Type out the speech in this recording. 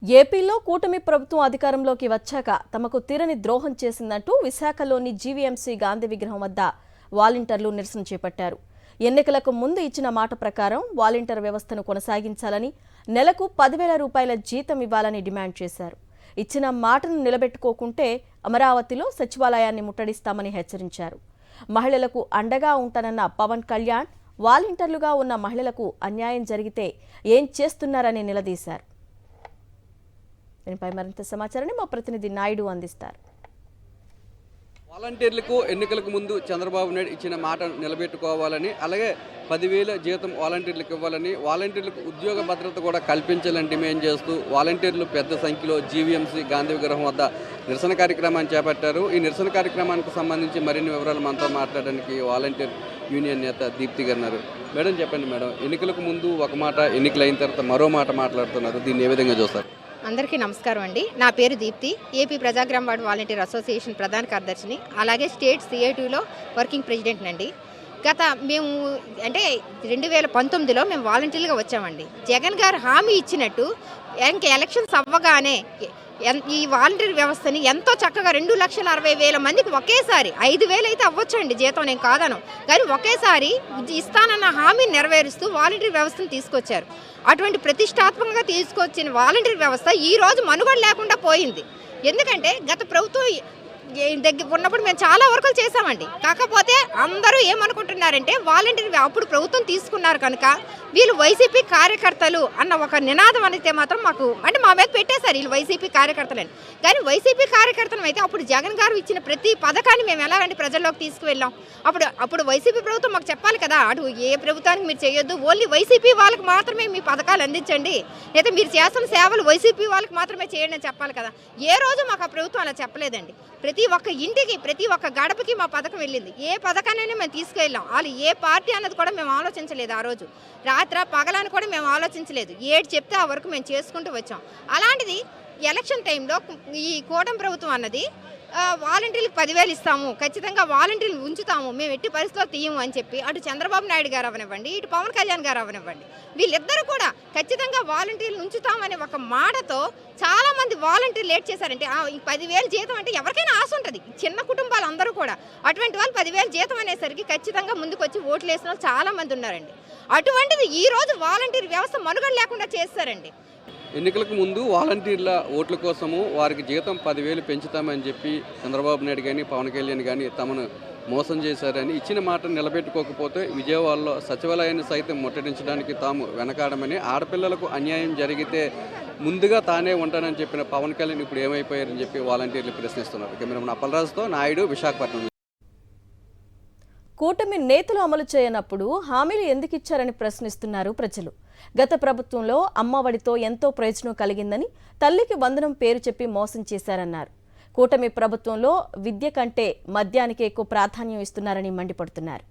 ఏపీలో కూటమి ప్రభుత్వం అధికారంలోకి వచ్చాక తమకు తీరని ద్రోహం చేసిందంటూ విశాఖలోని జీవీఎంసీ గాంధీ విగ్రహం వద్ద వాలంటీర్లు నిరసన చేపట్టారు. ఎన్నికలకు ముందు ఇచ్చిన మాట ప్రకారం వాలంటీర్ వ్యవస్థను కొనసాగించాలని, నెలకు 10,000 రూపాయల జీతం ఇవ్వాలని డిమాండ్ చేశారు. ఇచ్చిన మాటను నిలబెట్టుకోకుంటే అమరావతిలో సచివాలయాన్ని ముట్టడిస్తామని హెచ్చరించారు. మహిళలకు అండగా ఉంటానన్న పవన్ కళ్యాణ్ వాలంటీర్లుగా ఉన్న మహిళలకు అన్యాయం జరిగితే ఏం చేస్తున్నారని నిలదీశారు. దీనిపై మరింత సమాచారాన్ని మా ప్రతినిధి నాయుడు అందిస్తారు. వాలంటీర్లకు ఎన్నికలకు ముందు చంద్రబాబు నాయుడు ఇచ్చిన మాట నిలబెట్టుకోవాలని, అలాగే 10,000 జీతం వాలంటీర్లకు ఇవ్వాలని, వాలంటీర్లకు ఉద్యోగ భద్రత కూడా కల్పించాలని డిమాండ్ చేస్తూ వాలంటీర్లు పెద్ద సంఖ్యలో జీవీఎంసీ గాంధీ విగ్రహం వద్ద నిరసన కార్యక్రమాన్ని చేపట్టారు. ఈ నిరసన కార్యక్రమానికి సంబంధించి మరిన్ని వివరాలు మనతో మాట్లాడడానికి వాలంటీర్ యూనియన్ నేత దీప్తి గారు ఉన్నారు. మేడం, చెప్పండి మేడం, ఎన్నికలకు ముందు ఒక మాట, ఎన్నికలు అయిన తర్వాత మరో మాట మాట్లాడుతున్నారు. దీన్ని ఏ విధంగా చూస్తారు? అందరికీ నమస్కారం అండి. నా పేరు దీప్తి, ఏపీ ప్రజాగ్రామ వార్డు వాలంటీర్ అసోసియేషన్ ప్రధాన కార్యదర్శిని, అలాగే స్టేట్ సిఐటిలో వర్కింగ్ ప్రెసిడెంట్ అండి. మేము 2019లో మేము వాలంటీర్లుగా వచ్చామండి. జగన్ గారు హామీ ఇచ్చినట్టు ఇంక ఎలక్షన్స్ అవ్వగానే ఈ వాలంటీర్ వ్యవస్థని ఎంతో చక్కగా 2,60,000 మందికి ఒకేసారి 5,000 అయితే అవ్వచ్చండి జీతం, నేను కాదను, కానీ ఒకేసారి ఇస్తానన్న హామీని నెరవేరుస్తూ వాలంటీర్ వ్యవస్థను తీసుకొచ్చారు. అటువంటి ప్రతిష్టాత్మకంగా తీసుకొచ్చిన వాలంటీర్ వ్యవస్థ ఈరోజు మనుగడ లేకుండా పోయింది. ఎందుకంటే గత ప్రభుత్వం దగ్గర ఉన్నప్పుడు మేము చాలా వర్కులు చేసామండి. కాకపోతే అందరూ ఏమనుకుంటున్నారంటే వాలంటీర్ అప్పుడు ప్రభుత్వం తీసుకున్నారు కనుక వీళ్ళు వైసీపీ కార్యకర్తలు అన్న ఒక నినాదం అయితే మాత్రం మాకు మా మీద పెట్టేశారు వీళ్ళు వైసీపీ కార్యకర్తలని. కానీ వైసీపీ కార్యకర్తలు అయితే అప్పుడు జగన్ గారు ఇచ్చిన ప్రతి పథకాన్ని మేము ఎలాగంటే ప్రజల్లోకి తీసుకువెళ్ళాం. అప్పుడు వైసీపీ ప్రభుత్వం మాకు చెప్పాలి కదా, అటు ఏ ప్రభుత్వానికి మీరు చేయొద్దు, ఓన్లీ వైసీపీ వాళ్ళకి మాత్రమే మీ పథకాలు అందించండి, లేదా మీరు చేస్తున్న సేవలు వైసీపీ వాళ్ళకి మాత్రమే చేయండి అని చెప్పాలి కదా. ఏ రోజు మాకు ఆ ప్రభుత్వం అలా చెప్పలేదండి. ప్రతి ఒక్క ఇంటికి, ప్రతి ఒక్క గడపకి మా పథకం వెళ్ళింది. ఏ పథకాన్ని మేము తీసుకెళ్ళాం. వాళ్ళు ఏ పార్టీ అన్నది కూడా మేము ఆలోచించలేదు. ఆ రోజు రాత్ర పగలని కూడా మేము ఆలోచించలేదు. ఏడు చెప్తే ఆ వరకు మేము చేసుకుంటూ వచ్చాం. అలాంటిది ఎలక్షన్ టైంలో ఈ కూటమి ప్రభుత్వం అన్నది వాలంటీర్లకు 10,000 ఇస్తాము, ఖచ్చితంగా వాలంటీర్లు ఉంచుతాము, మేము ఎట్టి పరిస్థితిలో తీయము అని చెప్పి అటు చంద్రబాబు నాయుడు గారు అవనివ్వండి, ఇటు పవన్ కళ్యాణ్ గారు అవనివ్వండి, వీళ్ళిద్దరూ కూడా ఖచ్చితంగా వాలంటీర్లు ఉంచుతామనే ఒక మాటతో చాలా మంది వాలంటీర్లు లేట్ చేశారంటే ఈ 10,000 జీతం అంటే ఎవరికైనా ఆశ ఉంటుంది, చిన్న కుటుంబాలు అందరూ కూడా. అటువంటి వాళ్ళు 10,000 జీతం అనేసరికి ఖచ్చితంగా ముందుకు వచ్చి ఓట్లు వేసిన వాళ్ళు చాలా మంది ఉన్నారండి. అటువంటిది ఈ రోజు వాలంటీర్ వ్యవస్థ మనుగడ లేకుండా చేస్తారండి. ఎన్నికలకు ముందు వాలంటీర్ల ఓట్ల కోసము వారికి జీతం 10,000 పెంచుతామని చెప్పి చంద్రబాబు నాయుడు కానీ పవన్ కళ్యాణ్ కానీ తమను మోసం చేశారని, ఇచ్చిన మాట నిలబెట్టుకోకపోతే విజయవాడలో సచివాలయాన్ని సైతం ముట్టడించడానికి తాము వెనకాడమని, ఆడపిల్లలకు అన్యాయం జరిగితే ముందుగా తానే ఉంటానని చెప్పిన పవన్ కళ్యాణ్ ఇప్పుడు ఏమైపోయారని చెప్పి వాలంటీర్లు ప్రశ్నిస్తున్నారు. కెమెరామెన్ అప్పలరాజుతో నాయుడు, విశాఖపట్నం. కూటమి నేతలు అమలు చేయనప్పుడు హామీలు ఎందుకు ఇచ్చారని ప్రశ్నిస్తున్నారు ప్రజలు. గత ప్రభుత్వంలో అమ్మఒడితో ఎంతో ప్రయోజనం కలిగిందని, తల్లికి వందనం పేరు చెప్పి మోసం చేశారన్నారు. కూటమి ప్రభుత్వంలో విద్య కంటే మద్యానికి ఎక్కువ ప్రాధాన్యం ఇస్తున్నారని మండిపడుతున్నారు.